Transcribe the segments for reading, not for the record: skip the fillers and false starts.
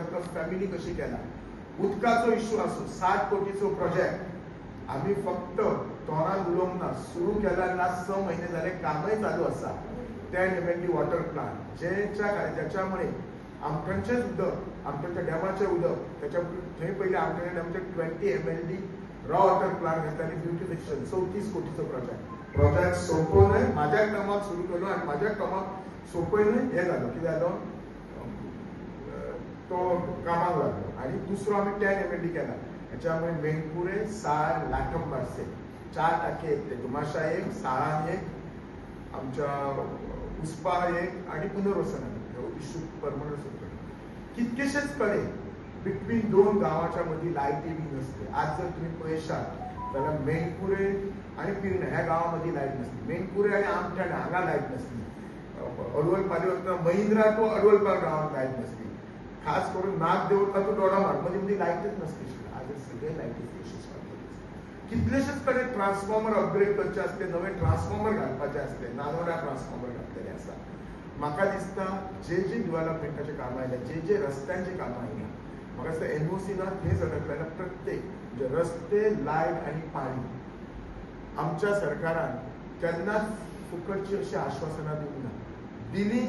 Circus family कशी केला, उदकाचो इश्यू असो 60 कोटीचो प्रोजेक्ट आम्ही फक्त तोंडान उलोवंक ना, सुरू केला लास्ट 6 महिने झाले, कामही चालू असा. 10 MLD वॉटर प्लांट ज्याच्यामुळे आमच्याचेच उदक, आमच्या डॅमाचे उदक, त्याच्या थंय पहिले आमच्या डॅमचे 20 MLD रॉ वॉटर प्लांट घेतला आणि ब्युटिफिकेशन 34 कोटीचो प्रोजेक्ट सोपवलंय. माझ्या टर्मात सुरू केलो आणि माझ्या टर्मात सोपयलंय. हे झालं की झालं तो कामाक लागलो. आणि दुसरो आम्ही 10 MLD केला. याच्यामुळे मेणकुरे, साळ, लाटंबारसे 4 टाके येतले. दुमाशा एक, साळान एक, आमच्या उस्पा एक आणि पुनर्वसन इश्यू परमनंट होतो. कितकेशेच कडे बिटवीन 2 गावाच्या मध्ये लाईटी बी नसते. आज जर तुम्ही पळयशात जाल्यार मेणकुरे आणि पिर्णे ह्या गावामध्ये लाईट नसली. मेणकुरे आणि आमठाणे हांगा लाईट नसली. अडवल पाली महिंद्रा तो अडवलपाल गावात लाईट नसली. खास करून नाग देवता तो दोडामार्ग मध्ये लाईटच नसते. आज सगळे लाईटीचे इश्यूज कितलेशेच कडे ट्रान्सफॉर्मर अपग्रेड करचे असते, नवे ट्रान्सफॉर्मर घालपाचे असते, नानोड्या ट्रान्सफॉर्मर घातलेले आसा. म्हाका दिसता जे डेव्हलपमेंटाचे काम आयले, जे रस्त्यांची कामां आयल्या, म्हाका दिसता NOC ना थंय अडकलेला प्रत्येक म्हणजे रस्ते, लायट आणि पाणी आमच्या सरकारान केन्नाच फुकटची अशी आश्वासनां दिवंक ना. दिली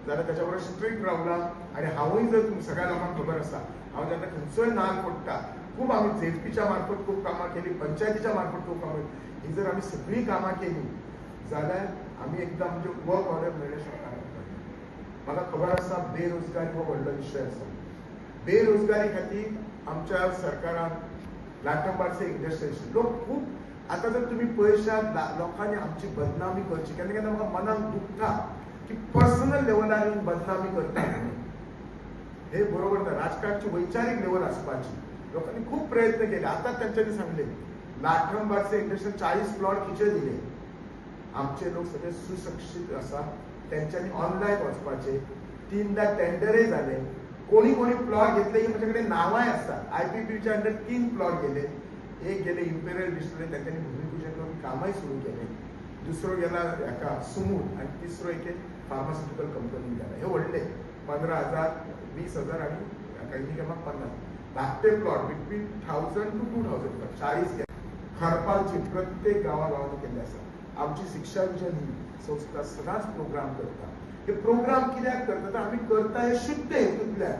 जाल्यार त्याच्या बरोबर स्ट्रिक्ट रावला. आणि हांवूय जर तुमकां सगळ्या लोकांक खबर आसा, हांव जेन्ना खंयचोय नाल पडटा, खूप आम्ही झेडपीच्या मार्फत खूप कामां केली, पंचायतीच्या मार्फत खूप कामां केली. ही जर आम्ही सगळी कामां केली जाल्यार आम्ही एकदा म्हणजे वर्क ऑर्डर मेळ्ळे शकता. म्हाका खबर आसा बेरोजगारी हो व्हडलो विशय आसा. बेरोजगारी खातीर आमच्या सरकारान लाटंबारचे इंडस्ट्रियल लोक खूप आता जर तुम्ही पळयशात लोकांनी आमची बदनामी करची. केन्ना केन्ना म्हाका मनाक दुखता की पर्सनल लेवलार बदनामी करता. हे बरोबर ना. राजकारणाची वैचारीक लेवल आसपाची. लोकांनी खूप प्रयत्न केले. आता त्यांच्यानी सांगले लाटंबारचे इंडस्ट्रियल 40 प्लॉट खिचे दिले. आमचे लोक सगळे सुशिक्षित असा. त्यांच्यानी ऑनलाईन वचपाचे. 3दा टेंडरही झाले. कोणी प्लॉट घेतले की माझ्याकडे नावाय असतात. IPPच्या अंडर 3 प्लॉट गेले. एक गेले इम्पेरियल डिस्टिलरी, त्यांनी भूमिपूजन करून कामही सुरू केले. दुसरो गेला एका सुमूर आणि तिसरो एक फार्मास्युटिकल कंपनी गेला. हे व्हडले 15,000, 20,000 आणि काही केमाक 50. धाकटे प्लॉट बिटवीन 1000 to 2000 40 गेले. खरपालची प्रत्येक गावागावांनी केले आसा. आमची शिक्षा विजन ही संस्था सदांच प्रोग्राम करता. हे प्रोग्राम कित्याक करता, आम्ही करता हे शुद्ध हेतूंतल्यान.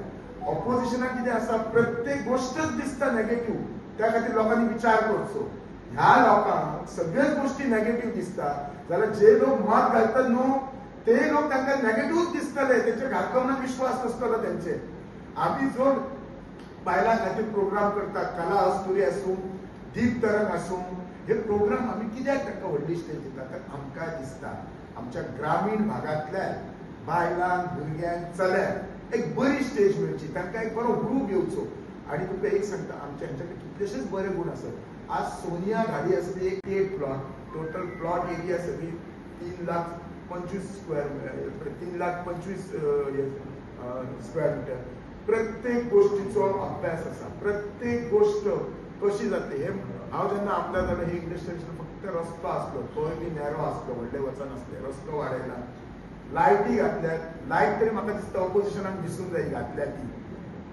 ऑपोजिशनाक कितें आसा, प्रत्येक गोष्टच दिसता नेगेटिव्ह, त्या खातीर लोकांनी विचार करचो. ह्या लोकांक सगळ्याच गोष्टी नेगेटिव्ह दिसता जाल्यार जे लोक मत घालतात न्हू ते लोक तांकां नेगेटिव्ह दिसतले. तेंचे घालकमनात विश्वास नसतलो तेंचे. आम्ही जो बायलां खातीर प्रोग्राम करतात, कला अस्तुरी आसूं, दीप तरंग आसूं, हे प्रोग्राम आम्ही कित्याक तांकां व्हडली स्टेज दिता तर आमकां दिसता आमच्या ग्रामीण भागांतल्या बायलांक, भुरग्यांक, चल्यांक एक बरी स्टेज मेळची, तांकां एक बरो ग्रूप येवचो. आणि तुमकां एक सांगता, आमच्याकडे कितलेशेच बरे गुण आसात. आज सोनिया घाडी आसली 8 प्लॉट, टोटल प्लॉट एरिया सगळी 3,25,000 स्क्वेअर मीटर. प्रत्येक गोष्टीचो अभ्यास आसा. प्रत्येक गोष्ट कशी जातली. हे हांव जेन्ना आमदार जालो हे इंडस्ट्रियल फक्त रस्तो आसलो, तोय बी नॅरो आसलो, व्हडले वचन आसले. रस्तो वाडयला, लायटी घातल्यात. लायट तरी म्हाका दिसता ऑपोजिशनाक दिसूंक जाय घातल्या ती.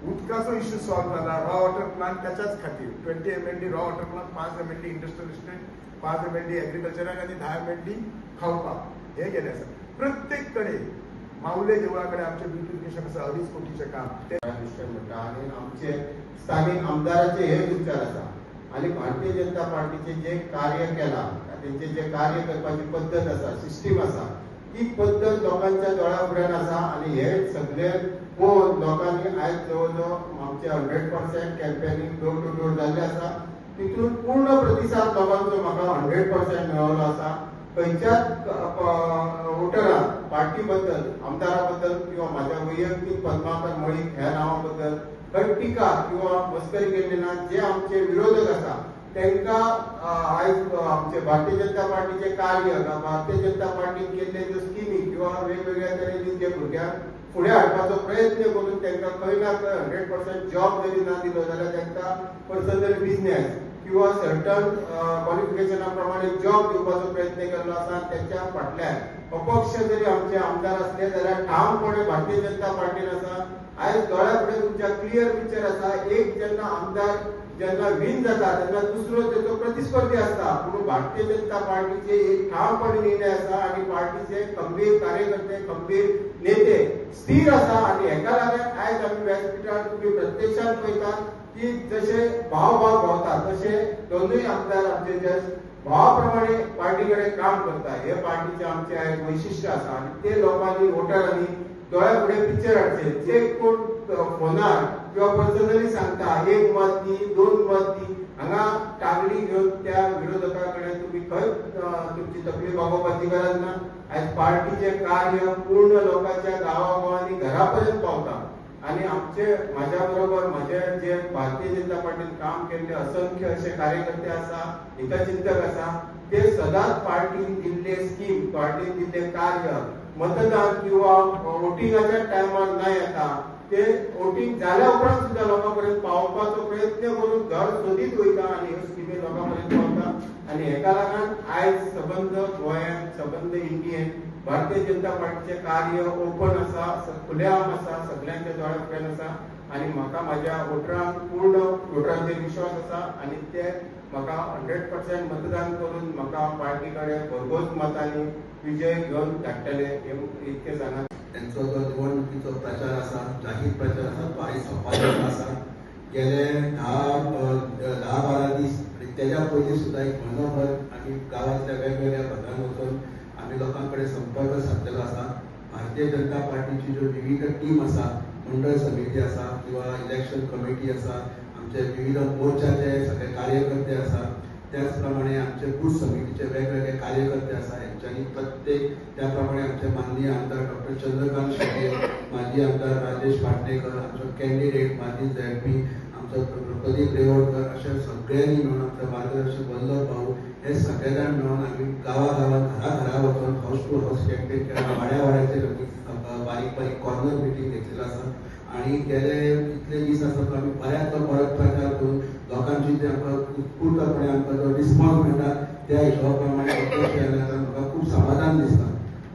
उदकाचो इश्यू सॉल्व झाला. रॉ वॉटर प्लांट त्याच्याच खातीर 20 MLD raw water plant, 5 MLD industrial estate, 5 MLD एग्रीकल्चराक आणि 10 MLD खावपाक हे गेले आसा. प्रत्येक कडे माऊले देवळाकडे आमचे ब्युटिफिकेशन आसा 2.5 कोटीचे काम ते म्हणटा. आणि आमचे स्थानिक आमदाराचे हे विचार आसा. आणि भारतीय जनता पार्टीचे जे कार्य केला, त्यांचे जे कार्य करपाची पद्धत आसा, सिस्टीम आसा, ती पद्धत लोकांच्या दोळ्या आसा. आणि हे सगळे लोकांनी आयज जवळजवळ आमचे 100% कॅम्पेनिंग डोर टू डोर जाल्ले आसा. तितून पूर्ण प्रतिसाद लोकांचो म्हाका 100% मेळ्ळो आसा. खंयच्याच वोटरांक पार्टी बद्दल, आमदारा बद्दल किंवा माझ्या वैयक्तीक पद्माकर मळीक ह्या नावा बद्दल खंय टिका किंवा मस्करी केल्ली ना. जे आमचे विरोधक आसा तांकां आयज आमचे भारतीय जनता पार्टीचे कार्य, भारतीय जनता पार्टीन केल्ले ज्यो स्किमी किंवा वेगवेगळ्या तरेन जे भुरग्यांक फुडें हाडपाचो प्रयत्न करून तांकां खंय ना खंय 100% जॉब जरी ना दिलो जाल्यार तांकां पर्सनल बिझनेस किंवा सर्टन क्वॉलिफिकेशना प्रमाणे जॉब दिवपाचो प्रयत्न केल्लो आसा. त्याच्या फाटल्यान अपक्ष जरी आमचे आमदार असले जाल्यार ठामपणे भारतीय जनता पार्टीन आसा. आयज दोळ्या फुडें तुमच्या क्लियर पिक्चर आसा. एक जेन्ना आमदार जेन्ना विन जाता तेन्ना दुसरो तेचो प्रतिस्पर्धी आसता. पूण भारतीय जनता पार्टीचे एक ठामपणे निर्णय आसा आनी पार्टीचे खंबीर कार्यकर्ते, खंबीर नेते स्थिर आसा. आनी हेका लागून आयज आमी व्यासपीठार तुम्ही प्रत्यक्षात पळयतात की जशे भाव भोंवतात तशे दोनूय आमदार आमचे जे भावाप्रमाणे पार्टी कडेन काम करता. हे पार्टीचे आमचे एक वैशिष्ट्य आसा आनी ते लोकांनी वोटरांनी दोळ्या फुडें पिक्चर हाडचे. जे कोण फोनार किंवा पर्सनली सांगता एक मत दी, दोन मत दी, हांगा टागडी घेवन त्या विरोधका कडेन तुम्ही खंय तुमची तकली भागोवपाची गरज ना. आयज पार्टीचे कार्य पूर्ण लोकांच्या गांवांनी घरापर्यंत पावता. आणि आमचे माझ्या बरोबर माझे जे भारतीय जनता पार्टीन काम केल्ले असंख्य असे कार्यकर्ते आसा, हितचिंतक आसा, ते सदांच पार्टीन दिल्ले स्कीम, पार्टीन दिल्ले कार्य मतदान किंवा वोटिंगाच्या टायमार न येता ते वोटिंग जाल्या उपरांत सुद्धा लोकांपर्यंत पावपाचो प्रयत्न करून घर सोदीत वयता आनी ह्यो स्किमी लोकांपर्यंत पावता. आनी हेका लागून आयज सबंद गोंयांत, सबंद इंडियेन भारतीय जनता पार्टीचे कार्य ओपन आसा, खुलेआम आसा, सगळ्यांच्या दोळ्या फुड्यान आसा. आनी म्हाका म्हाज्या वोटरांक पूर्ण वोटरांचेर विश्वास आसा आनी ते म्हाका 100% मतदान करून म्हाका पार्टी कडेन भरघोस मतांनी विजय घेवन धाडटले इतके सांगात. त्यांचो जो निवडणुकीचो प्रचार आसा, जाहीर प्रचार आसा, तो आयज सोंपपाचो आसा. गेले 10-12 दीस तेच्या पयलीं सुद्दां एक म्हयनोभर आमी गांवांतल्या वेगवेगळ्या भागांत वचून आमी लोकां कडेन संपर्क साधलेलो आसा. भारतीय जनता पार्टीची ज्यो विविध टीम आसा, मंडळ समिती आसा किंवा इलेक्शन कमिटी आसा, आमचे विविध मोर्चाचे सगळे कार्यकर्ते आसा, त्याच प्रमाणे आमचे बूथ समितीचे वेगवेगळे कार्यकर्ते आसा. यांच्यानी प्रत्येक त्याप्रमाणे आमचे माननीय आमदार डॉक्टर चंद्रकांत शेटे, माजी आमदार राजेश पाटणेकर, आमचो कॅन्डिडेट माजी झेडपी आमचो प्रदीप रेवळकर, अशा सगळ्यांनी मेळून आमचे मार्गदर्शक वल्लभ भाऊ हे सगळे जाण मेळून आमी गांवागांवांत घरा वचून हाऊस टू हाऊस कॅम्पेन केला. वाड्यावाड्याचेर बारीक बारीक कॉर्नर मिटींग घेतलेलो आसा. आणि गेले इतले दीस आसा आमी बऱ्याच परत प्रचार करून लोकांची जे आमकां उत्स्फूर्तपणे आमकां जो रिस्पॉन्स मेळटा त्या हिशोबा प्रमाणे म्हाका खूब समाधान दिसता.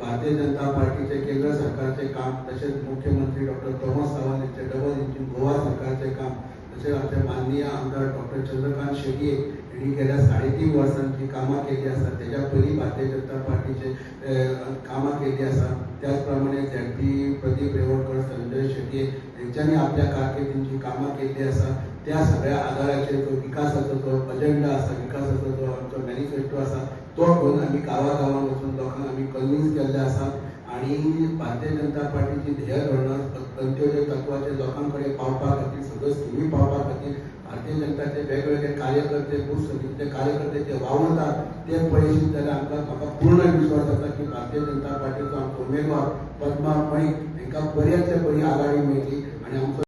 भारतीय जनता पार्टीचे केंद्र सरकारचे काम, तसेच मुख्यमंत्री डॉक्टर प्रमोद सावंत यांचे डबल इंजिन गोवा सरकारचे काम, तसेच आमचे माननीय आमदार डॉक्टर चंद्रकांत शेटे यांनी गेल्या 3.5 वर्सांची कामां केली आसा. त्याच्या पयलीं भारतीय जनता पार्टीचे कामां केली आसा. त्याचप्रमाणे झेडपी प्रदीप रेवळकर, संजय शेटे यांच्यानी आपल्या कारकिर्दीची कामां केली आसा. त्या सगळ्या आदाराचेर जो विकासाचो जो अजेंडा आसा, विकासाचो जो आमचो मॅनिफेस्टो आसा, तो घेवन आमी गांवागांवांत वचून लोकांक आमी कन्विन्स केल्ले आसा. आणि भारतीय जनता पार्टीची ध्येय धोरणां अंत्योदय तत्वाचे लोकां कडेन पावपा खातीर, सगळ्यो स्किमी पावपा खातीर भारतीय जनताचे वेगवेगळे कार्यकर्ते, बूथ समितीचे कार्यकर्ते जे वावरतात ते पळयशीत जाल्यार म्हाका पूर्ण विश्वास आसा की भारतीय जनता पार्टीचो आमचो उमेदवार पद्मा मणिक हांकां बऱ्याच बरी आघाडी मेळटली. आनी आमचो